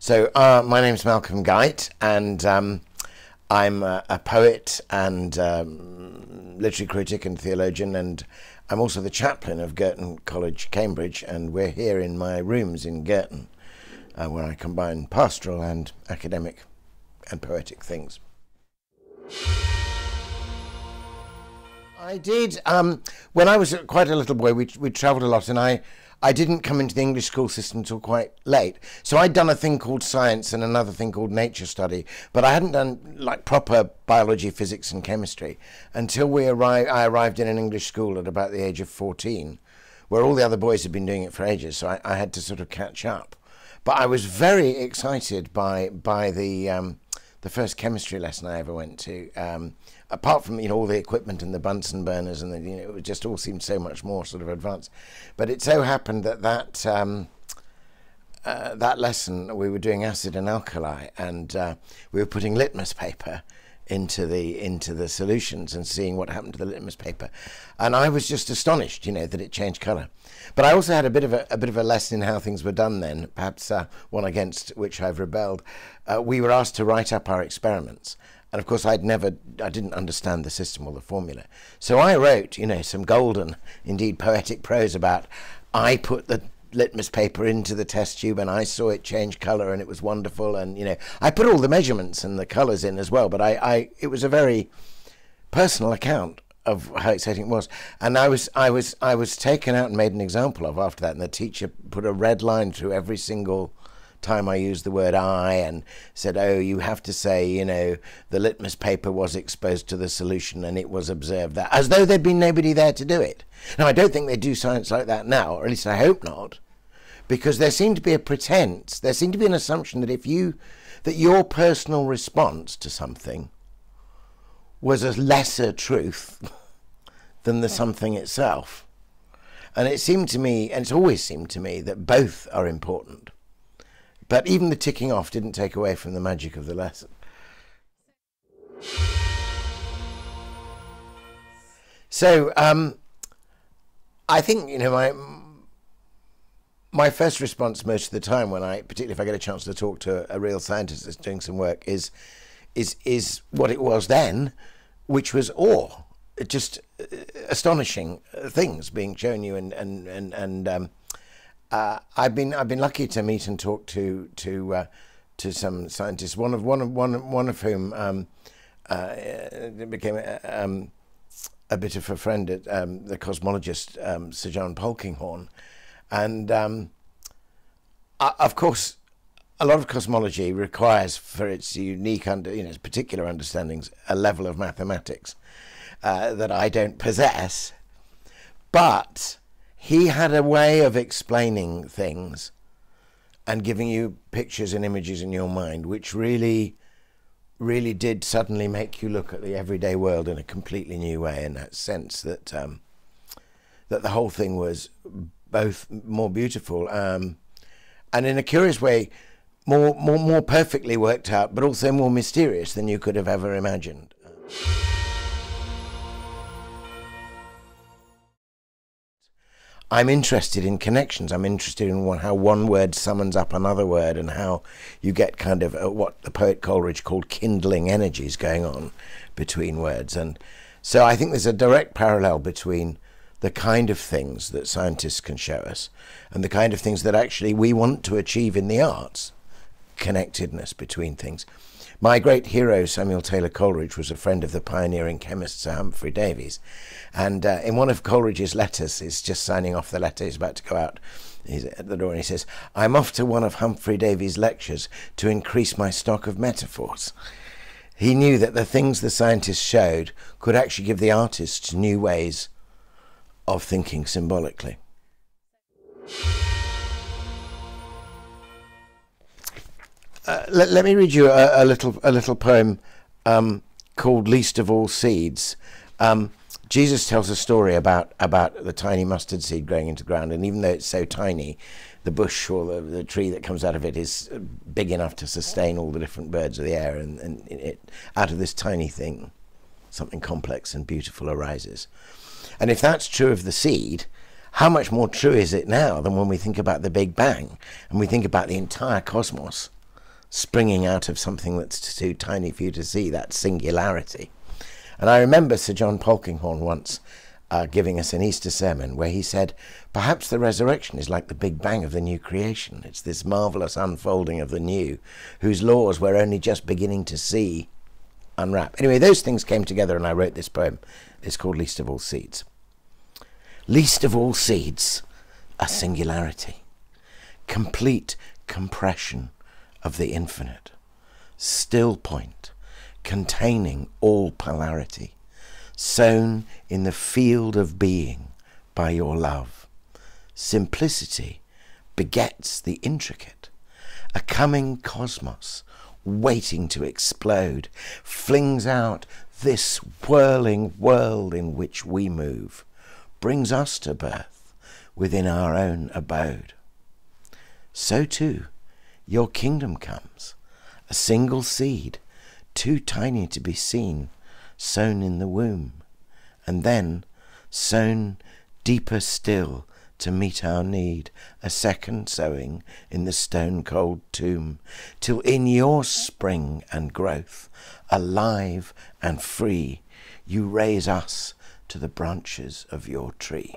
So my name's Malcolm Guite, and I'm a poet and literary critic and theologian, and I'm also the chaplain of Girton College, Cambridge, and we're here in my rooms in Girton, where I combine pastoral and academic and poetic things. I did. When I was quite a little boy, we travelled a lot, and I didn't come into the English school system until quite late. So I'd done a thing called science and another thing called nature study, but I hadn't done like proper biology, physics and chemistry until I arrived in an English school at about the age of 14, where all the other boys had been doing it for ages, so I had to sort of catch up. But I was very excited by the first chemistry lesson I ever went to. Apart from, all the equipment and the Bunsen burners and it just all seemed so much more sort of advanced. But it so happened that lesson we were doing acid and alkali, and we were putting litmus paper into the solutions and seeing what happened to the litmus paper, and I was just astonished, that it changed colour. But I also had a bit of a lesson in how things were done then, perhaps one against which I've rebelled. We were asked to write up our experiments. And of course, I didn't understand the system or the formula. So I wrote, some golden, indeed poetic prose about, I put the litmus paper into the test tube and I saw it change colour and it was wonderful. And, I put all the measurements and the colours in as well, but it was a very personal account of how exciting it was. And I was taken out and made an example of after that. And the teacher put a red line through every single time I used the word I, and said, oh, you have to say, the litmus paper was exposed to the solution and it was observed that, as though there'd been nobody there to do it. Now, I don't think they do science like that now, or at least I hope not, because there seemed to be a pretense, there seemed to be an assumption that your personal response to something was a lesser truth than the something itself. And it seemed to me, and it's always seemed to me, that both are important. But even the ticking off didn't take away from the magic of the lesson. So I think, my first response most of the time particularly if I get a chance to talk to a real scientist that's doing some work, is what it was then, which was awe. Just astonishing things being shown you, and I've been lucky to meet and talk to some scientists. One of whom became a bit of a friend at the cosmologist Sir John Polkinghorne, and of course, a lot of cosmology requires, for its unique its particular understandings, a level of mathematics that I don't possess, but he had a way of explaining things and giving you pictures and images in your mind, which really, really did suddenly make you look at the everyday world in a completely new way, in that sense that that the whole thing was both more beautiful and in a curious way more perfectly worked out, but also more mysterious than you could have ever imagined. I'm interested in connections. I'm interested in how one word summons up another word, and how you get kind of what the poet Coleridge called kindling energies going on between words. And so I think there's a direct parallel between the kind of things that scientists can show us and the kind of things that actually we want to achieve in the arts, connectedness between things. My great hero, Samuel Taylor Coleridge, was a friend of the pioneering chemist Sir Humphrey Davy. And in one of Coleridge's letters, he's just signing off the letter, he's about to go out, he's at the door, and he says, I'm off to one of Humphrey Davy's lectures to increase my stock of metaphors. He knew that the things the scientists showed could actually give the artists new ways of thinking symbolically. let me read you a little poem called "Least of All Seeds." Jesus tells a story about the tiny mustard seed growing into the ground, and even though it's so tiny, the bush or the tree that comes out of it is big enough to sustain all the different birds of the air, and out of this tiny thing, something complex and beautiful arises. And if that's true of the seed, how much more true is it now than when we think about the Big Bang and we think about the entire cosmos springing out of something that's too tiny for you to see, that singularity. And I remember Sir John Polkinghorne once giving us an Easter sermon where he said, perhaps the resurrection is like the Big Bang of the new creation. It's this marvellous unfolding of the new, whose laws we're only just beginning to see unwrap. Anyway, those things came together and I wrote this poem. It's called Least of All Seeds. Least of all seeds, a singularity, complete compression of the infinite, still point, containing all polarity, sown in the field of being by your love. Simplicity begets the intricate, a coming cosmos waiting to explode, flings out this whirling world in which we move, brings us to birth within our own abode. So too, your kingdom comes, a single seed, too tiny to be seen, sown in the womb, and then sown deeper still to meet our need, a second sowing in the stone-cold tomb, till in your spring and growth, alive and free, you raise us to the branches of your tree.